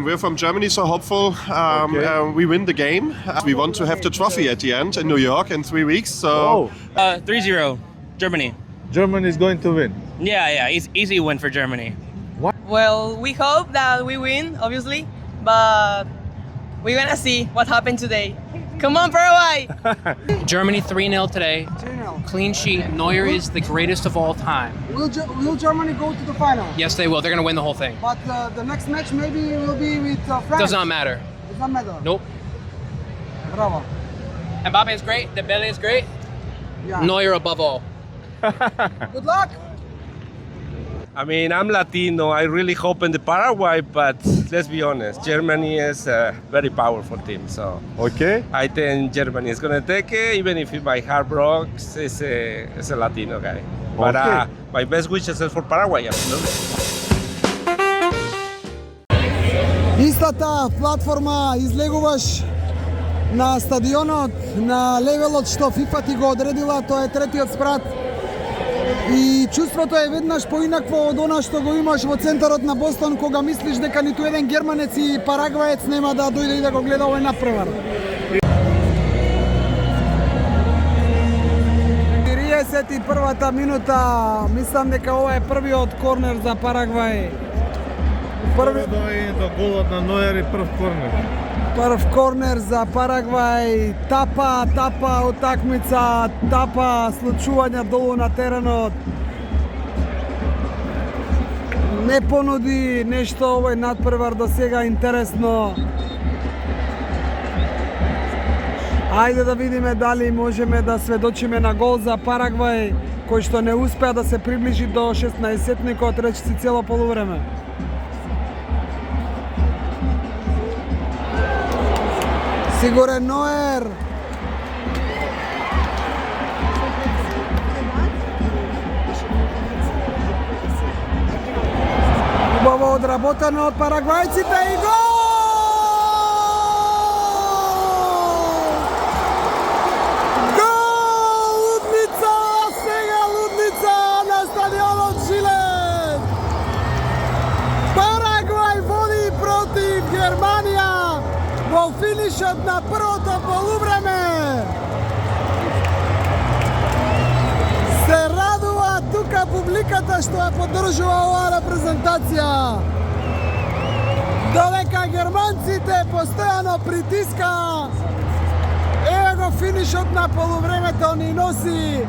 We're from Germany, so hopeful we win the game. We want to have the trophy at the end in New York in 3 weeks. So 3-0, Germany. Germany is going to win. Yeah, easy win for Germany. Well, we hope that we win, obviously, but we're gonna see what happened today. Come on, Paraguay! Germany 3-0 today. 3-0. Clean sheet. Neuer is the greatest of all time. Will Germany go to the final? Yes, they will. They're going to win the whole thing. But the next match maybe will be with France. Does not matter. Does not matter. Nope. Bravo. Mbappe is great. Dembele is great. Yeah. Neuer above all. Good luck. I mean, I'm Latino. I really hope in the Paraguay, but let's be honest, Germany is a very powerful team. So I think Germany is going to take it, even if my heart breaks. It's a Latino guy. But my best wishes is for Paraguay, absolutely. Истата платформа излегуваш на стадионот на левелот што ФИФА ти го одредила, тоа е третиот спрат. И чувството е веднаш поинакво од она што го имаш во центарот на Бостон, кога мислиш дека ниту еден германец и парагваец нема да дојде и да го гледа овој надпревар. 41-та минута, мислам дека ова е првиот корнер за Парагвај. До голот на Ноер и прв корнер. Прв корнер за Парагвај, тапа утакмица, тапа случувања долу на теренот. Не понуди нешто овој надпревар до сега интересно. Ајде да видиме дали можеме да сведочиме на гол за Парагвај, кој што не успеа да се приближи до 16-никот речиси цело полувреме. Сигурен Ноер. Убаво одработено од парагвајците и гол! Гол! Лудница! Сега лудница на стадионот Жилет! Парагвај води против Германија во финишот на првото полувреме. Се радува тука публиката што ја поддржува оваа репрезентација. Додека германците постојано притиска, еве го финишот на полувремето ни носи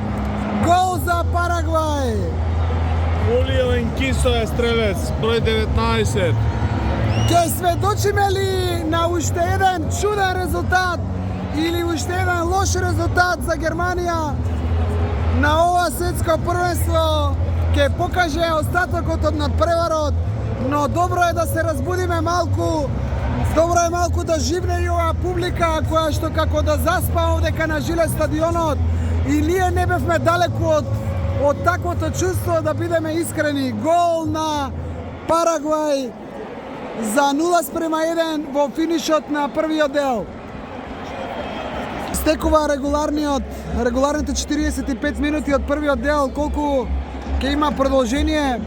гол за Парагвај. Julio Enciso е стрелец, број 19. Ке сведочиме ли на уште еден чуден резултат или уште еден лош резултат за Германија на ова светско првенство? Ке покаже остатокот од надпреварот, но добро е да се разбудиме малку. Добро е малку да живне и оваа публика која што како да заспа овдека на Жилет стадионот, и ние не бевме далеку од таквото чувство, да бидеме искрени. Гол на Парагвај за 0:1 во финишот на првиот дел. Стекува регуларните 45 минути од првиот дел, колку ќе има продолжение.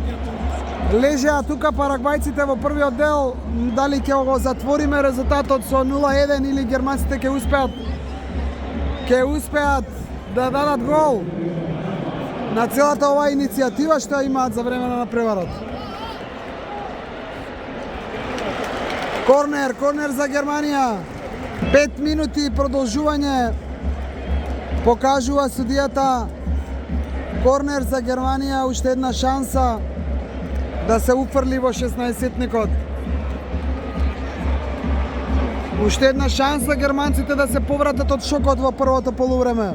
Лежеа тука парагвајците во првиот дел, дали ќе го затвориме резултатот со 0:1 или германците ќе успеат да дадат гол на целата оваа иницијатива што имаат за време на надпреварот. Корнер за Германија. 5 минути продолжување. Покажува судијата. Корнер за Германија, уште една шанса да се уфрли во 16-никот. Уште една шанса германците да се повратат од шокот во првото полувреме.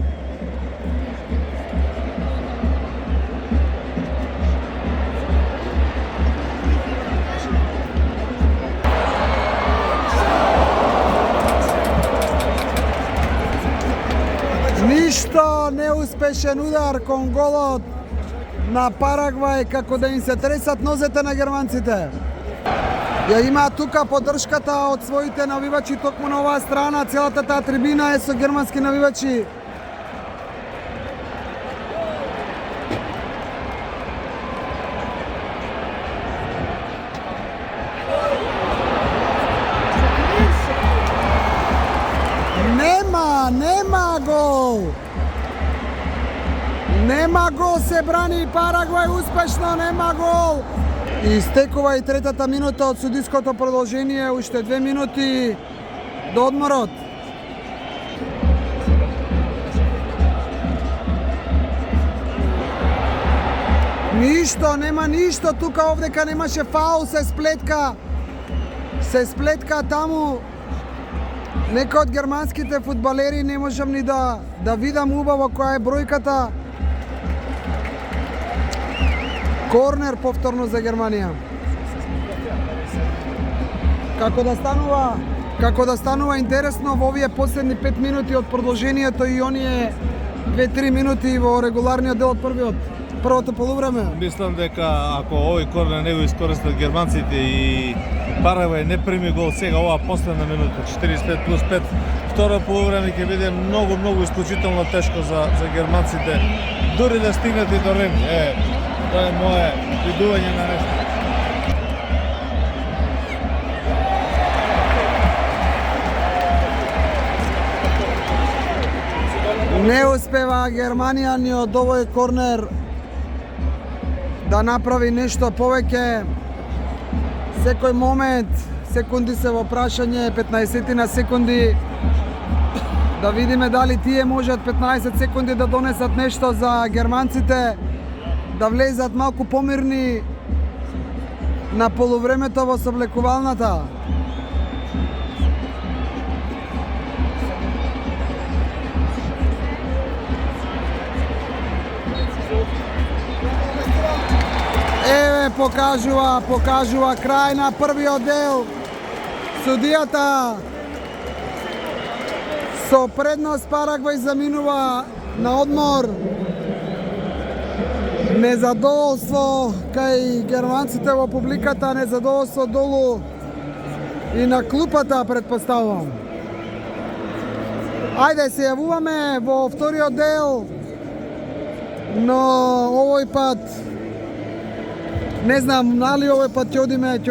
Ништо неуспешен удар кон голот на Парагвај, како да им се тресат нозете на германците. Ја има тука поддршката од своите навивачи токму на оваа страна, целата таа трибина е со германски навивачи. Нема гол, се брани Парагвај успешно, нема гол. Истекува и третата минута од судиското продолжение, уште 2 минути до одморот. Ништо, нема ништо тука, овдека немаше фаул, се сплетка таму. Некој од германските фудбалери, не можам ни да видам убаво која е бројката. Корнер повторно за Германија. Како да станува интересно во овие последни 5 минути од продолжението и оние 2-3 минути во регуларниот дел од првото полувреме. Мислам дека ако овој корнер не го искористат германците и Парагвај не прими гол сега, ова последна минута, 45 плюс 5, второ полувреме ќе биде многу исклучително тешко за германците, дури да стигнат и до реми. Тоа е мое видување на нешто. Не успева Германија ни од овој корнер да направи нешто повеќе. Секој момент, секунди се во прашање, 15 на секунди. Да видиме дали тие можат 15 секунди да донесат нешто за германците, да влезат малку помирни на полувремето во соблекувалната. Еве покажува крај на првиот дел. Судијата со предност Парагвај заминува на одмор. Незадоволство кај германците во публиката, незадоволство долу и на клупата, претпоставувам. Ајде се јавуваме во вториот дел, но овој пат не знам, нали овој пат ќе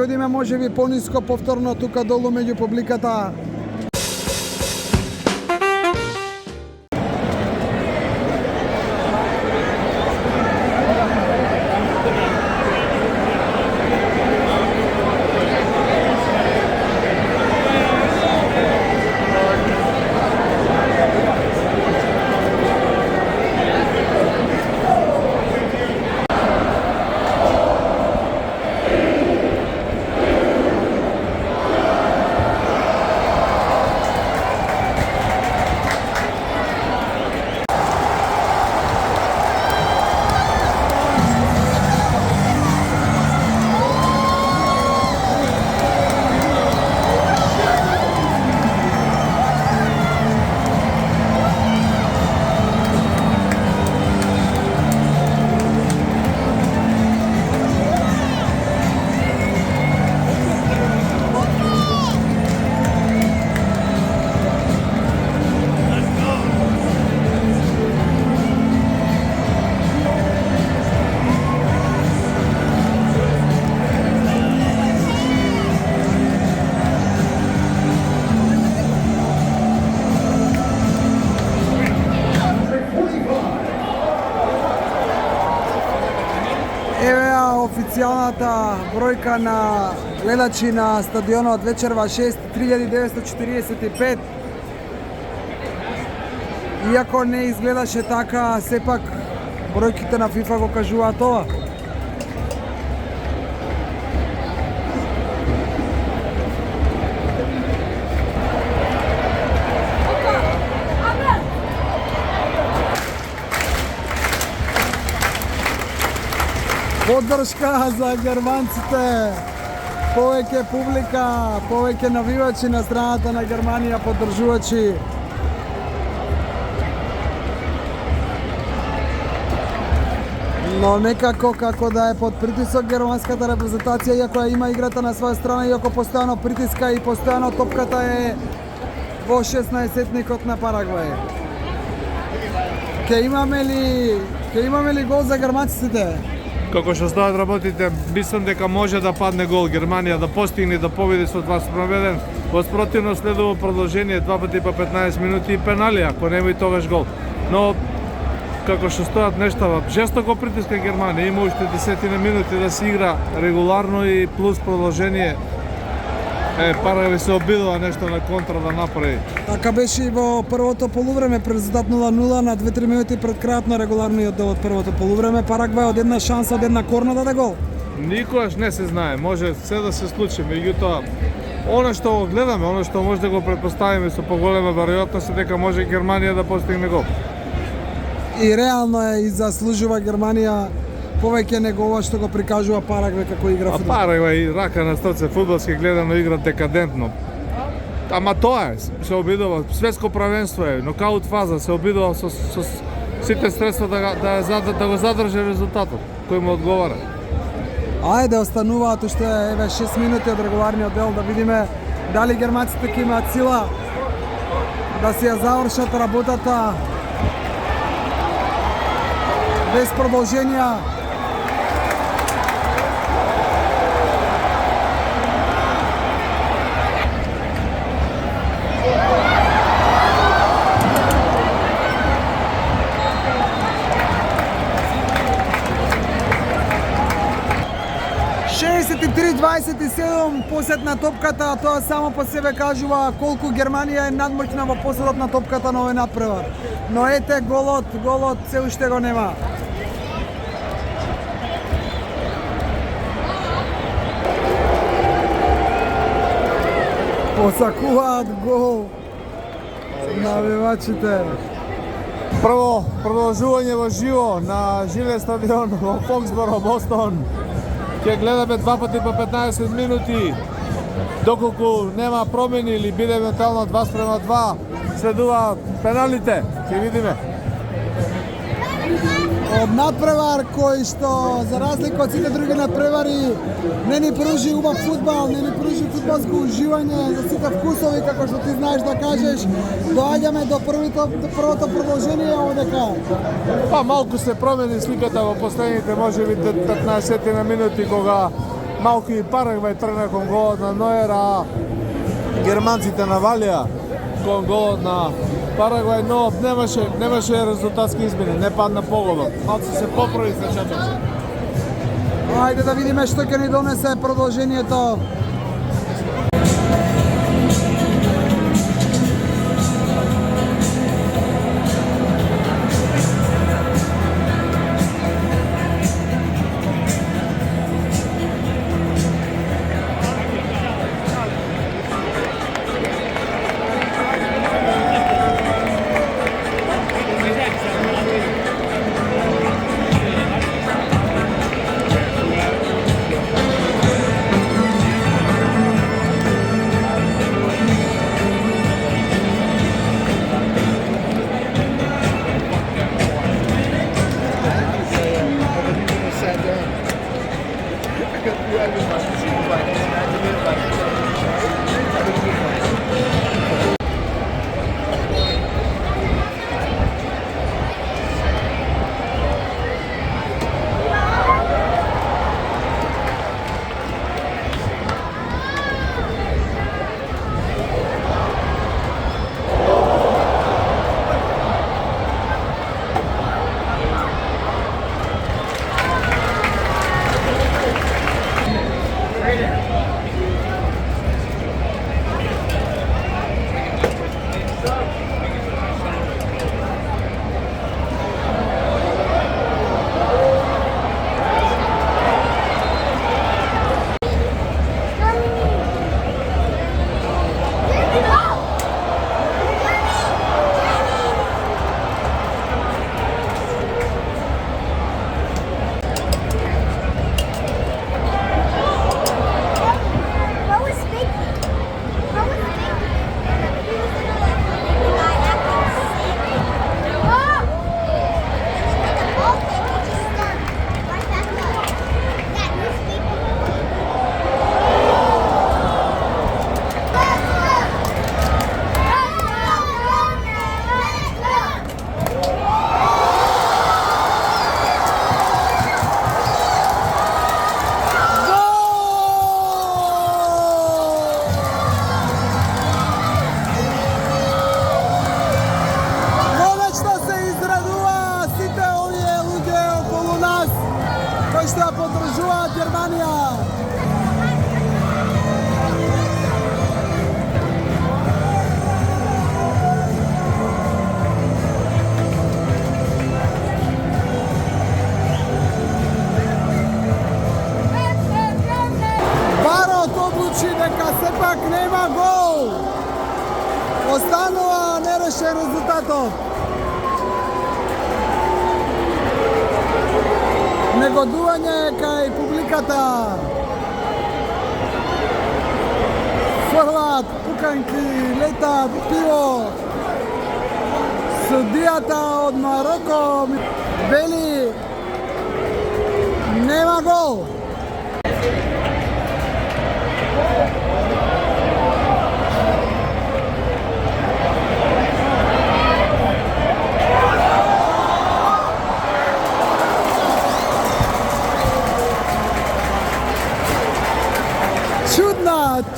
одиме можеби пониско повторно тука долу меѓу публиката. Официјалната бројка на гледачи на стадионот вечерва 6.3945. Иако не изгледаше така, сепак бројките на FIFA го кажуваат ова. Поддршка за германците, повеќе публика, повеќе навивачи на страната на Германија, поддржувачи. Но некако како да е под притисок германската репрезентација, иако ја има играта на своја страна, иако постојано притиска и постојано топката е во 16-никот на Парагвај. Ке имаме ли гол за германците? Како што стават работите, мислам дека може да падне гол Германија, да постигне да победи со 2:1. Во спротивно следува продолжение 2 пати по 15 минути и пенали, ако нема и тогаш гол. Но како што стојат нештава, жестоко притиска Германија, има уште 10 минути да се игра регуларно и плюс продолжение. Парагвај се обидува нешто на контра да направи. Така беше и во првото полувреме, при резултат 0-0 на 2-3 минути пред крајот на регуларниот дел од првото полувреме. Парагвај од една шанса, од една корна даде гол. Никогаш не се знае, може се да се случи, меѓутоа оно што го гледаме, оно што може да го претпоставиме со поголема веројатност е дека може Германија да постигне гол. И реално е и заслужува Германија повеќе него ова што го прикажува Парагвај како игра фудбал. Парагвај рака на срце фудбалски гледано игра декадентно. Ама тоа е, се обидува, светско правенство е, нокаут фаза, се обидува со сите средства да го задржи резултатот кој му одговара. Ајде, остануваат уште 6 минути од регуларниот дел, да видиме дали германците ќе имаат сила да си ја завршат работата без продолженија. Три 27 посет на топката, тоа само по себе кажува колку Германија е надмоќна во посетот на топката на овој надпревар. Но ете голот се уште го нема. Посакуваат гол навивачите. Прво продолжување во живо на живе стадион во Фоксборо, Бостон. Ќе гледаме два пати по 15 минути, доколку нема промени или биде евентуално 2:2, следува пеналите, ќе видиме. Од надпревар кој што, за разлика од сите други надпревари, не ни пружи убав фудбал, не ни пружи фудбалско уживање за сите вкусови, како што ти знаеш да кажеш, доаѓаме до првото продолжение овдека. Па малку се промени сликата во последните можеби 15 на минути, кога малку и Парагвај тргна кон голот на Ноер, а германците навалија кон голот на Парагвај, но немаше резултатски измени, не падна погодот. Малку се поправи значително. Ајде да видиме што ќе ни донесе продолжението. кои што ја поддржуваат Германија. Барот одлучи дека сепак нема гол. Останува нерешен резултатот. Негодување кај публиката. Фрлат, пуканки, летат, пиво. Судијата од Мароко вели нема гол.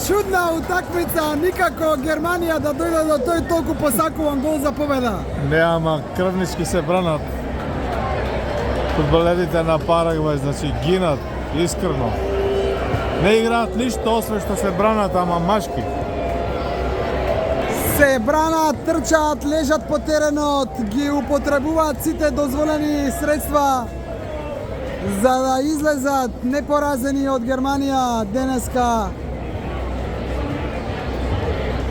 Чудна утакмица, никако Германија да дојде до тој толку посакуван гол за победа. Не, ама крвнички се бранат. Фудбалерите на Парагвај, значи гинат искрено. Не играат ништо освен што се бранат, ама машки. Се бранат, трчаат, лежат по теренот, ги употребуваат сите дозволени средства за да излезат непоразени од Германија денеска.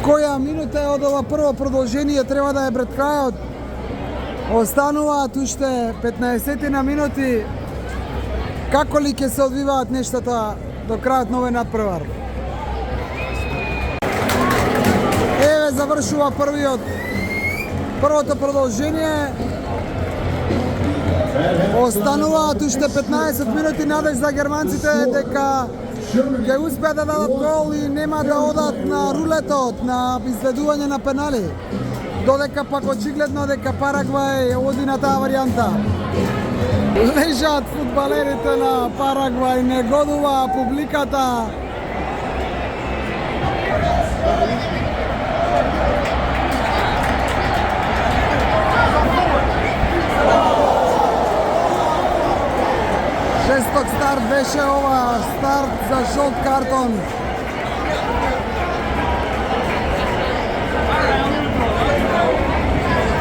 Која минута е од ова прво продолжение треба да е пред крајот. Остануваат уште 15 на минути. Како ли ќе се одвиваат нештата до крајот на овој надпревар? Еве завршува првото продолжение. Остануваат уште 15 минути, надеж за германците дека ќе успеат да дадат гол и нема да одат на рулетот, на изведување на пенали. Додека пак очигледно дека Парагвај оди на таа варијанта. Лежат фудбалерите на Парагвај, негодува публиката. Жесток старт беше ова, старт за жолт картон.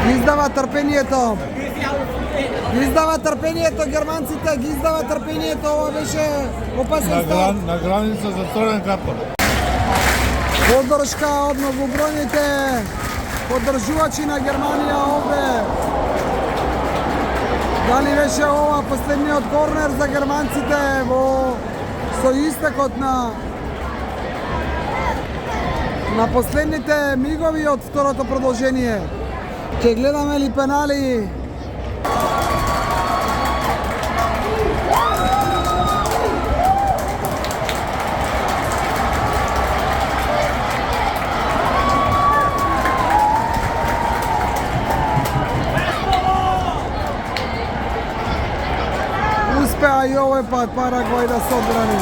Издава трпението германците, ги издава трпението, ова беше опасен старт. На граница за црвен картон. Поддршка од многобројните поддржувачи на Германија овде. Дали беше ова последниот корнер за германците со истекот на последните мигови од второто продолжение? Ќе гледаме ли пенали? Успеа и овој пат Парагвај да се одбрани.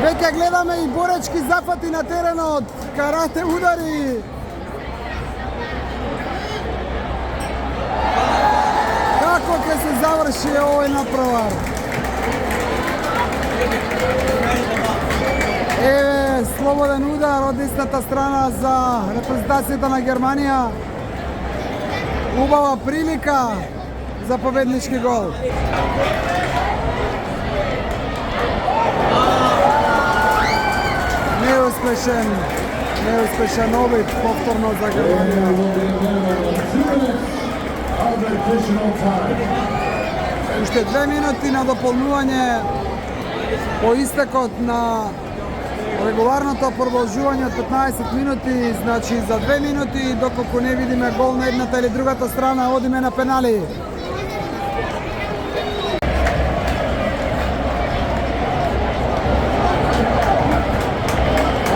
Веќе гледаме и боречки зафати на теренот, карате удари. Како ќе се заврши овој надпревар? Еве слободен удар од десната страна за репрезентацијата на Германија. Убава прилика за победнички гол. Неуспешен обид повторно за Германија. Уште 2 минути на дополнување по истекот на регуларното продолжување од 15 минути, значи за 2 минути, доколку не видиме гол на едната или другата страна, одиме на пенали.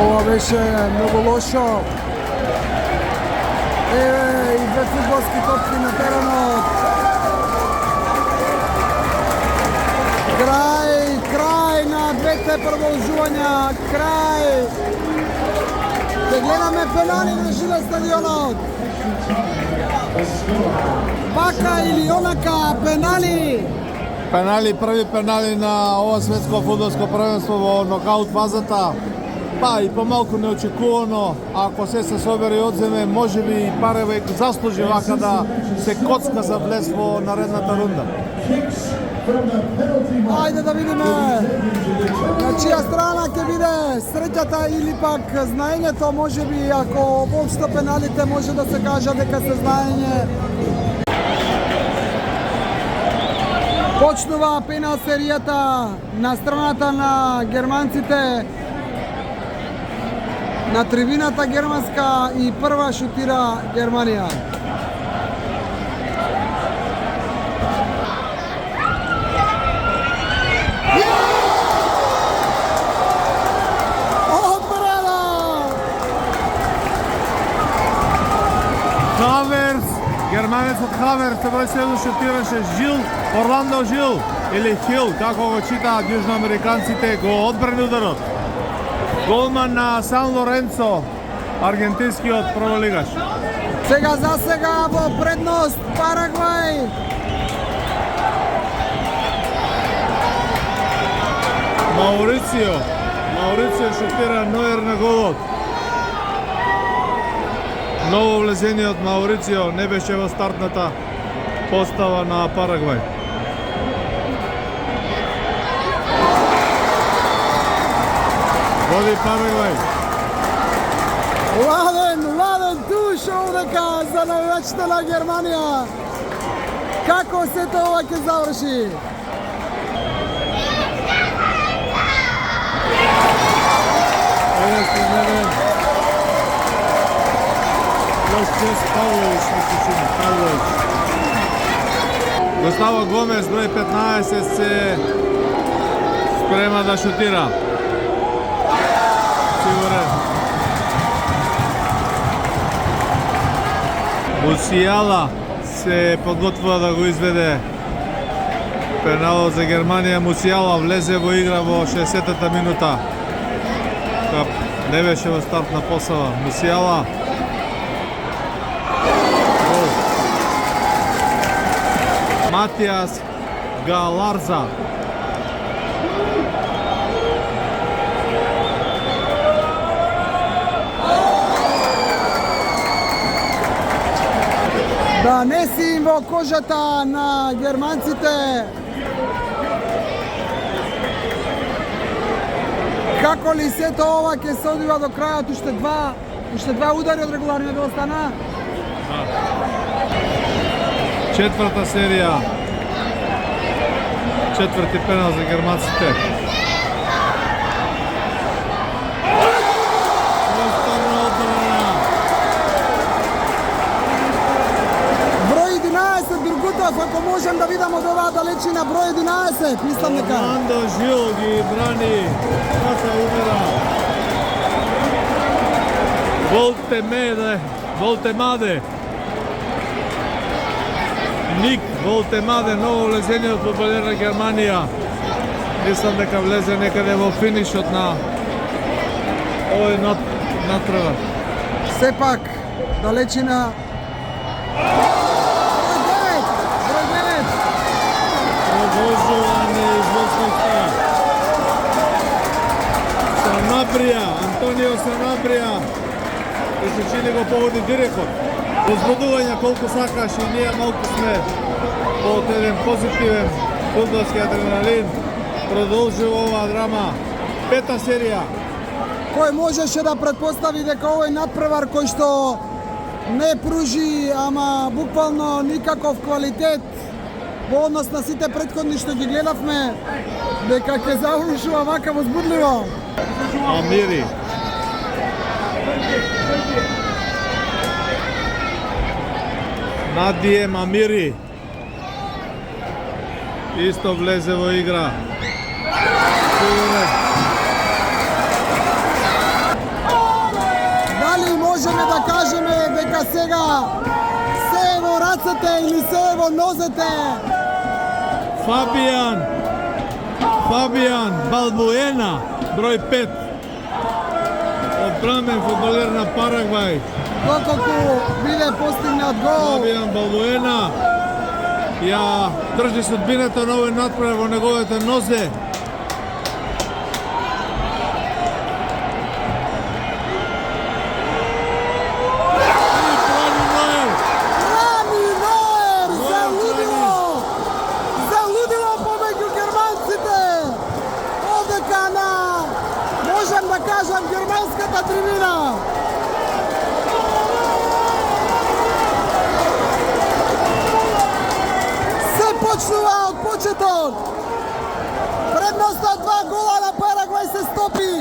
Ова беше многу лошо. Еве и две фудбалски топки на теренот. Крај на двете продолжувања, крај. Ќе гледаме пенали на живе стадионот. вака или онака пенали. Пенали, први пенали на ова светско фудбалско првенство во нокаут фазата. Па и помалку неочекувано, ако се собере и одземе, може би и Парагвај заслужи вака да се коцка за влез во наредната рунда. Ајде да видиме на чија страна ќе биде среќата или пак знаењето, може би ако воопшто пеналите може да се каже дека се знаење. Почнува пенал серијата на страната на германците. На трибината германска и прва шутира Германија. Хаверс, германецот Хаверс, број 7 шутираше Жил, Орландо Жил или Хил, како го читаат јужноамериканците, го одбрани ударот. Голман на Сан Лоренцо, аргентинскиот прволигаш. Сега за сега во предност Парагвај. Маурицио шутира Ноер на голот. Ново влезение од Маурицио, не беше во стартната постава на Парагвај. Води Парагвај. Ладен туш овдека за навивачите на Германија. Како сето ова ќе заврши? Густаво Гомес, број 15, се спрема да шутира. Сигурен. Мусијала се подготвува да го изведе пеналот за Германија. Мусијала влезе во игра во 60-та минута. Не беше во стартна посава. Мусијала. Матијас Галарза. Да не си во кожата на германците. Како ли сето ова ќе се одива до крајот? Уште два удари од регуларниот дел стана? Четврта серија. Четврти пенал за германците. Број 11 Биргутов, ако можем да видам од оваа далечина, број 11, мислам дека. Орландо Жил ги брани. Каква удара. Волтемаде. Ник Волтемаде, ново влезение од фудбалер на Германија. Мислам дека влезе некаде во финишот на овој натпревар. Сепак, далечина. Број 9. Продолжуване известноста. Санабрија, Антонио Санабрија. И се чини го погоди директор. Возбудување колку сакаш и ние малку сме под еден позитивен фудбалски адреналин. Продолжува оваа драма. Пета серија. Кој можеше да претпостави дека овој надпревар кој што не пружи, ама буквално никаков квалитет во однос на сите претходни што ги гледавме, дека ќе завршува вака возбудливо. Амири. Надие Мамири. Исто влезе во игра. Дали можеме да кажеме дека сега се е во рацете или се е во нозете? Фабијан Балбуена, број 5. Одбранен фудбалер на Парагвај. Доколку биде постигнат гол. Фабијан Балбуена ја држи судбината на овој натпревар во неговите нозе. Кажам, германската трибина. Се почнува од почеток. Предноста 2 гола на Парагвај се стопи.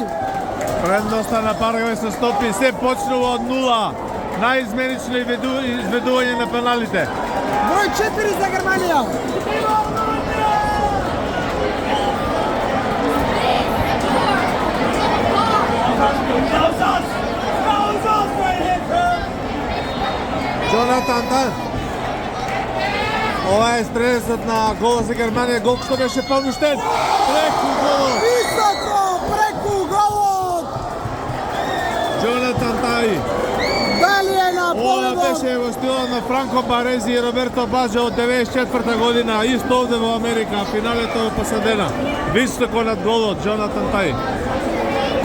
Предноста на Парагвај се стопи, се почнува од 0. Наизменично изведување на пеналите. Број 4 за Германија. Джонатан Дан. Ова е стрелецот на гола за Германија, гол што беше помуштен. Преку голот. Високо преку голот. Джонатан Тај. Дали е на Ова победот? беше во стилот на Франко Барези и Роберто Баджо од 94 година, исто овде во Америка, финалето во Пасадена. Високо над голот Джонатан Тај.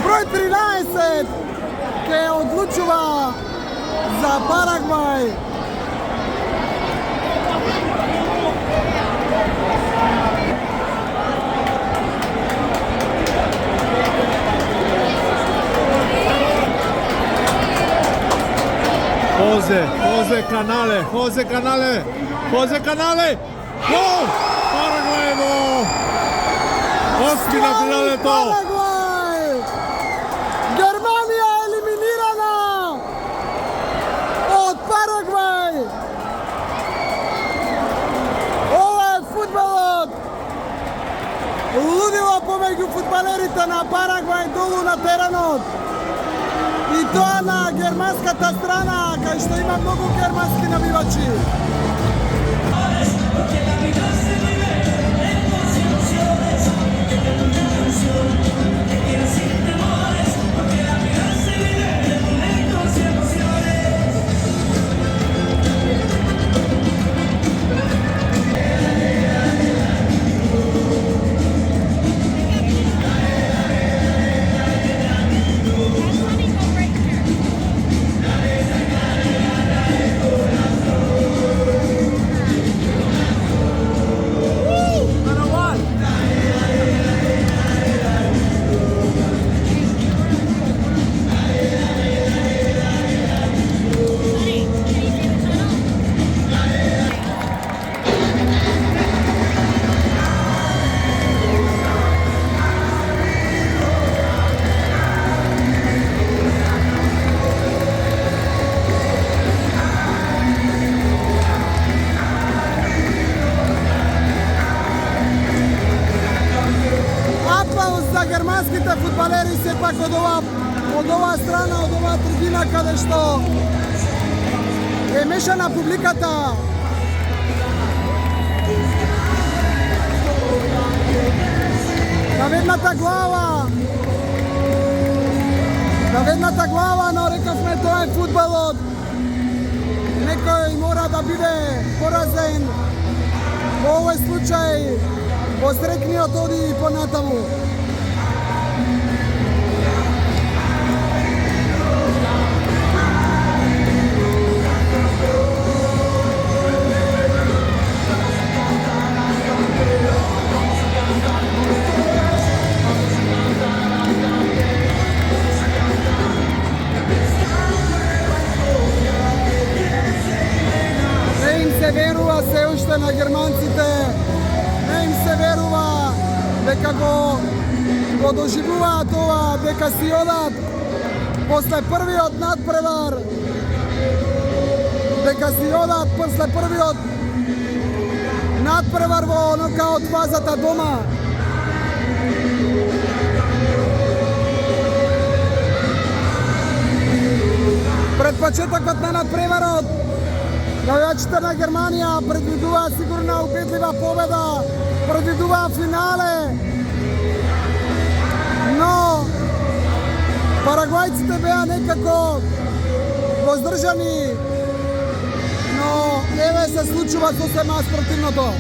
Број 13 ке одлучува за Парагвај. Хозе Канале, гол! Парагвај во осми на финалето. Парагвај! Германија елиминирана од Парагвај. Ова е фудбалот. Лудило помеѓу фудбалерите на Парагвај долу на теренот. И тоа на германската страна, кај што има многу германски навивачи. Германските фудбалери сепак од оваа страна, од оваа трибина каде што е мешана публиката. Наведната глава, но рекавме тоа е фудбалот. Некој мора да биде поразен. Во овој случај посрекниот оди понатаму. Верува се уште на германците, не им се верува дека го доживуваат ова, дека си одат после првиот надпревар, во нокаут фазата дома. Пред почетокот на надпреварот, навивачите на Германија предвидуваа сигурна убедлива победа, предвидуваа финале, но парагвајците беа некако воздржани, но еве се се случува сосема спротивното.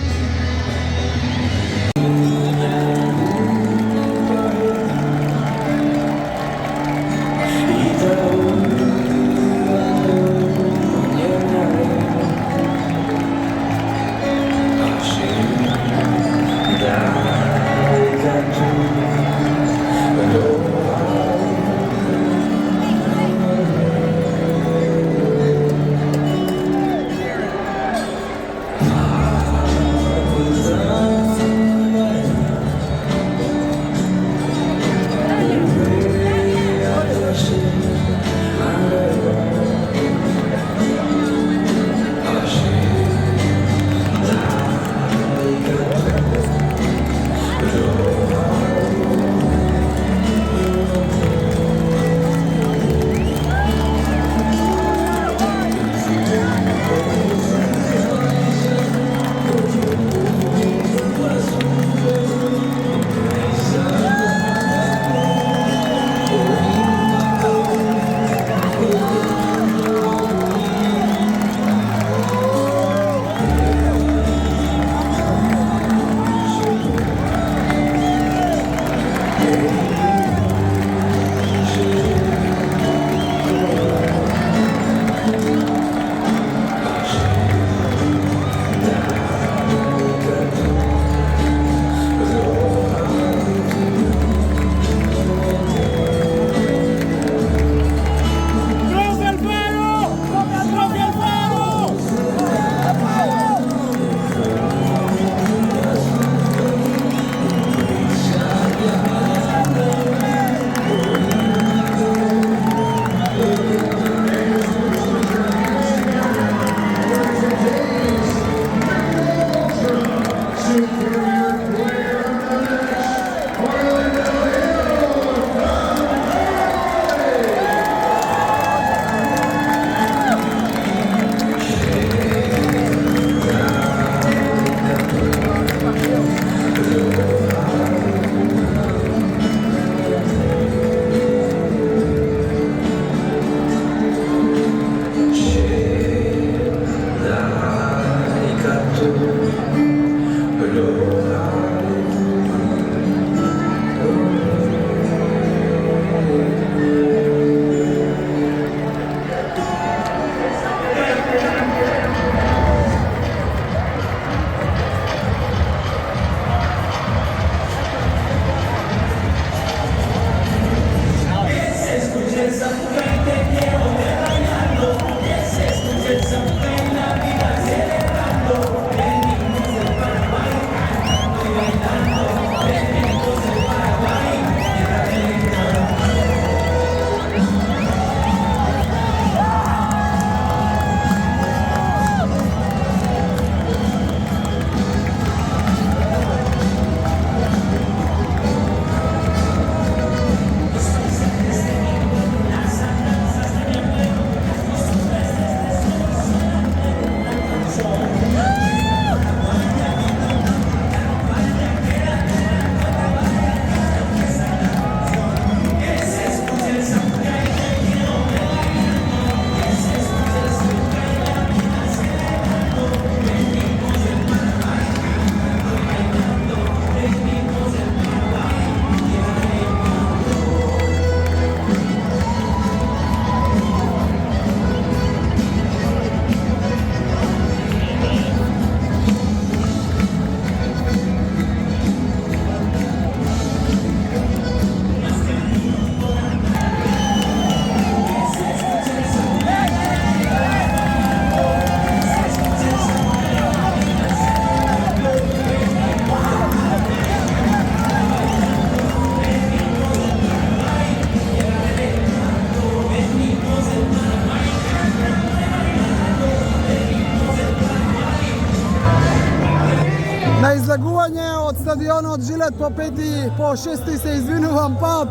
излегување од стадионот Жилет по пети, по шести се извинувам пат.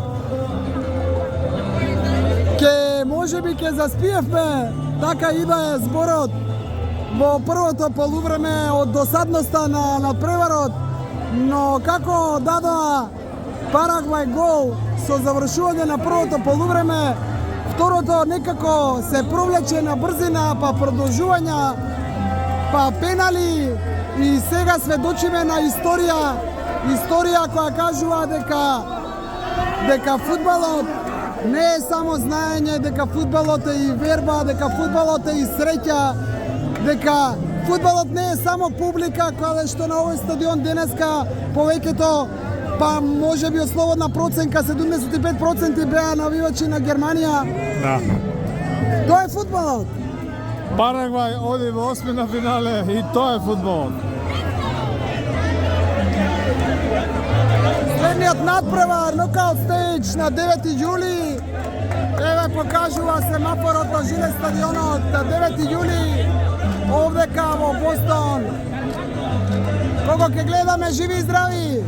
Можеби ќе заспиевме, така иде зборот во првото полувреме од досадноста на надпреварот, но како дадоа Парагвај гол со завршување на првото полувреме, второто некако се провлече на брзина, па продолжувања па пенали и сега сведочиме на историја која кажува дека фудбалот не е само знаење, дека фудбалот е и верба, дека фудбалот е и среќа, дека фудбалот не е само публика, каде што на овој стадион денеска повеќето, па може би од слободна проценка 75% беа навивачи на Германија. Да. Тоа е фудбалот. Парагвај оди во осмина финале и тоа е фудбалот. Следниот надпревар, нокаут стејдж на 9 јули. Еве покажува семафорот на Жиле стадионот на 9 јули овдека во Бостон. Кого ќе гледаме живи и здрави.